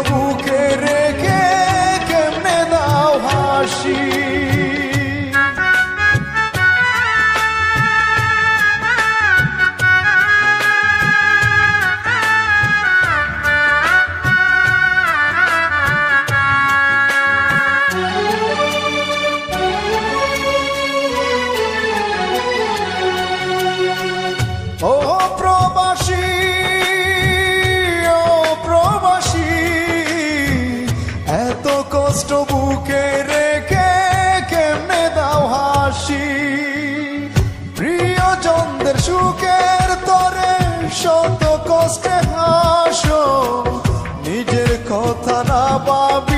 বুকে রেখে কেমনে দাও হাসি। ও প্রবাসী, ও প্রবাসী, এত কষ্ট বুকে রেখে কেমনে দাও হাসি। প্রিয়জনদের সুখের তরে শত কষ্টে হাসো, নিজের কথা না ভাবি